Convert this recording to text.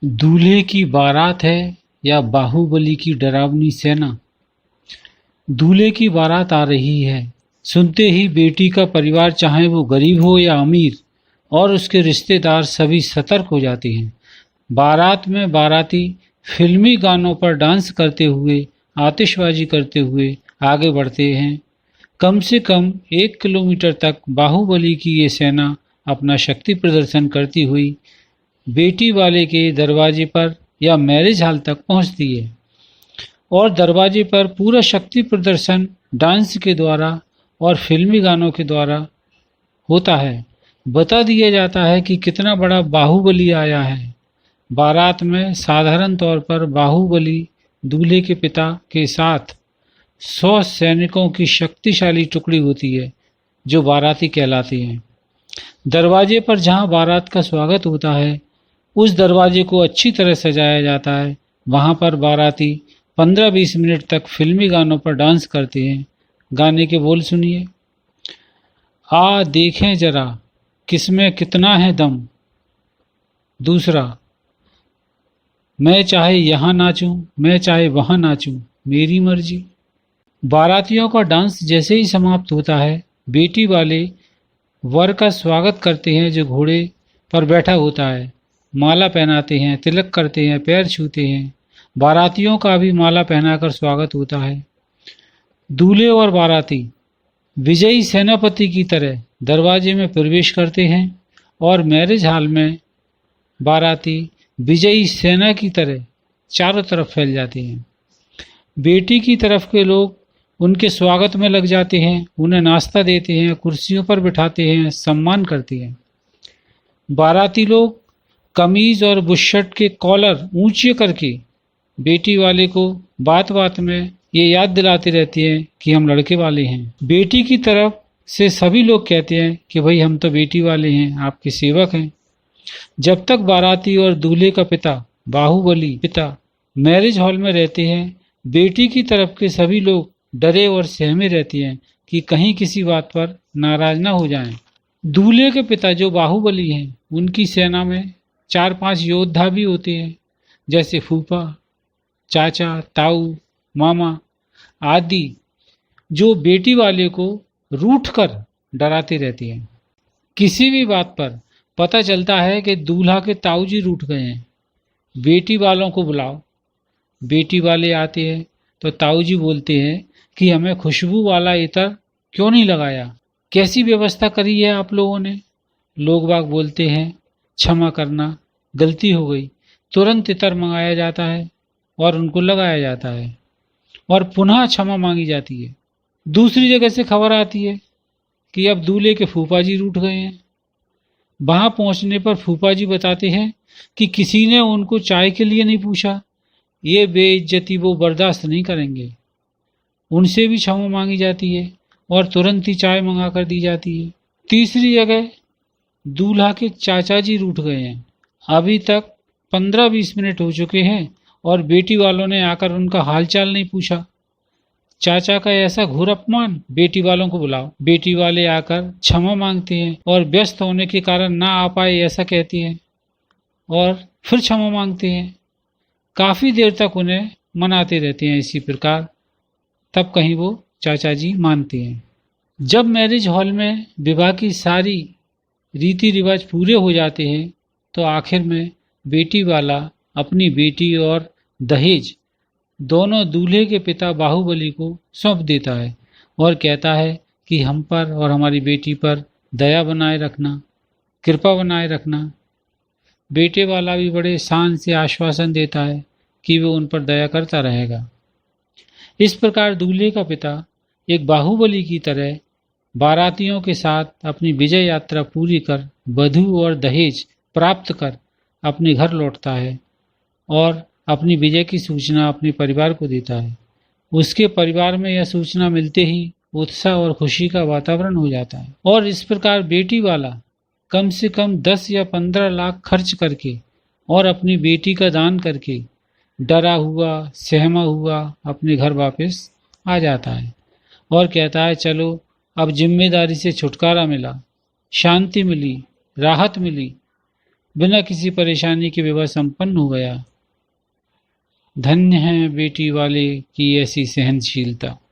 दूल्हे की बारात है या बाहुबली की डरावनी सेना। दूल्हे की बारात आ रही है। सुनते ही बेटी का परिवार, चाहे वो गरीब हो या अमीर, और उसके रिश्तेदार सभी सतर्क हो जाते हैं। बारात में बाराती फिल्मी गानों पर डांस करते हुए, आतिशबाजी करते हुए आगे बढ़ते हैं। कम से कम 1 किलोमीटर तक बाहुबली की ये सेना अपना शक्ति प्रदर्शन करती हुई बेटी वाले के दरवाजे पर या मैरिज हॉल तक पहुंचती है। और दरवाजे पर पूरा शक्ति प्रदर्शन डांस के द्वारा और फिल्मी गानों के द्वारा होता है। बता दिया जाता है कि कितना बड़ा बाहुबली आया है। बारात में साधारण तौर पर बाहुबली दूल्हे के पिता के साथ 100 सैनिकों की शक्तिशाली टुकड़ी होती है, जो बाराती कहलाती हैं। दरवाजे पर जहां बारात का स्वागत होता है, उस दरवाजे को अच्छी तरह सजाया जाता है। वहां पर बाराती 15-20 मिनट तक फिल्मी गानों पर डांस करते हैं। गाने के बोल सुनिए। आ देखें जरा किसमें कितना है दम। दूसरा, मैं चाहे यहाँ नाचूं, मैं चाहे वहां नाचूं, मेरी मर्जी। बारातियों का डांस जैसे ही समाप्त होता है, बेटी वाले वर का स्वागत करते हैं, जो घोड़े पर बैठा होता है। माला पहनाते हैं, तिलक करते हैं, पैर छूते हैं। बारातियों का भी माला पहनाकर स्वागत होता है। दूल्हे और बाराती विजयी सेनापति की तरह दरवाजे में प्रवेश करते हैं और मैरिज हॉल में बाराती विजयी सेना की तरह चारों तरफ फैल जाते हैं। बेटी की तरफ के लोग उनके स्वागत में लग जाते हैं, उन्हें नाश्ता देते हैं, कुर्सियों पर बिठाते हैं, सम्मान करते हैं। बाराती लोग कमीज और बुशर्ट के कॉलर ऊंचे करके बेटी वाले को बात बात में ये याद दिलाते रहते हैं कि हम लड़के वाले हैं। बेटी की तरफ से सभी लोग कहते हैं कि भाई हम तो बेटी वाले हैं, आपके सेवक हैं। जब तक बाराती और दूल्हे का पिता, बाहुबली पिता, मैरिज हॉल में रहते हैं, बेटी की तरफ के सभी लोग डरे और सहमे रहते हैं कि कहीं किसी बात पर नाराज ना हो जाएं। दूल्हे के पिता जो बाहुबली हैं, उनकी सेना में 4-5 योद्धा भी होते हैं, जैसे फूफा, चाचा, ताऊ, मामा आदि, जो बेटी वाले को रूठ कर डराते रहते हैं। किसी भी बात पर पता चलता है कि दूल्हा के ताऊ जी रूठ गए हैं, बेटी वालों को बुलाओ। बेटी वाले आते हैं तो ताऊ जी बोलते हैं कि हमें खुशबू वाला इत्र क्यों नहीं लगाया, कैसी व्यवस्था करी है आप लोगों ने। लोग बाग बोलते हैं क्षमा करना, गलती हो गई। तुरंत इत्र मंगाया जाता है और उनको लगाया जाता है और पुनः क्षमा मांगी जाती है। दूसरी जगह से खबर आती है कि अब दूल्हे के फूफा जी रूठ गए हैं। वहां पहुंचने पर फूफा जी बताते हैं कि किसी ने उनको चाय के लिए नहीं पूछा, ये बेइज्जती वो बर्दाश्त नहीं करेंगे। उनसे भी क्षमा मांगी जाती है और तुरंत ही चाय मंगा कर दी जाती है। तीसरी जगह दूल्हा के चाचा जी रूठ गए हैं। अभी तक 15-20 मिनट हो चुके हैं और बेटी वालों ने आकर उनका हालचाल नहीं पूछा। चाचा का ऐसा घोर अपमान, बेटी वालों को बुलाओ। बेटी वाले आकर क्षमा मांगते हैं और व्यस्त होने के कारण ना आ पाए ऐसा कहते हैं और फिर क्षमा मांगते हैं। काफी देर तक उन्हें मनाते रहते हैं इसी प्रकार, तब कहीं वो चाचा जी मानते हैं। जब मैरिज हॉल में विवाह की सारी रीति रिवाज पूरे हो जाते हैं, तो आखिर में बेटी वाला अपनी बेटी और दहेज दोनों दूल्हे के पिता बाहुबली को सौंप देता है और कहता है कि हम पर और हमारी बेटी पर दया बनाए रखना, कृपा बनाए रखना। बेटे वाला भी बड़े शान से आश्वासन देता है कि वो उन पर दया करता रहेगा। इस प्रकार दूल्हे का पिता एक बाहुबली की तरह बारातियों के साथ अपनी विजय यात्रा पूरी कर वधू और दहेज प्राप्त कर अपने घर लौटता है और अपनी विजय की सूचना अपने परिवार को देता है। उसके परिवार में यह सूचना मिलते ही उत्साह और खुशी का वातावरण हो जाता है और इस प्रकार बेटी वाला कम से कम 10 या 15 लाख खर्च करके और अपनी बेटी का दान करके डरा हुआ, सहमा हुआ अपने घर वापस आ जाता है और कहता है चलो अब जिम्मेदारी से छुटकारा मिला, शांति मिली, राहत मिली। बिना किसी परेशानी के विवाह संपन्न हो गया। धन्य है बेटी वाले की ऐसी सहनशीलता।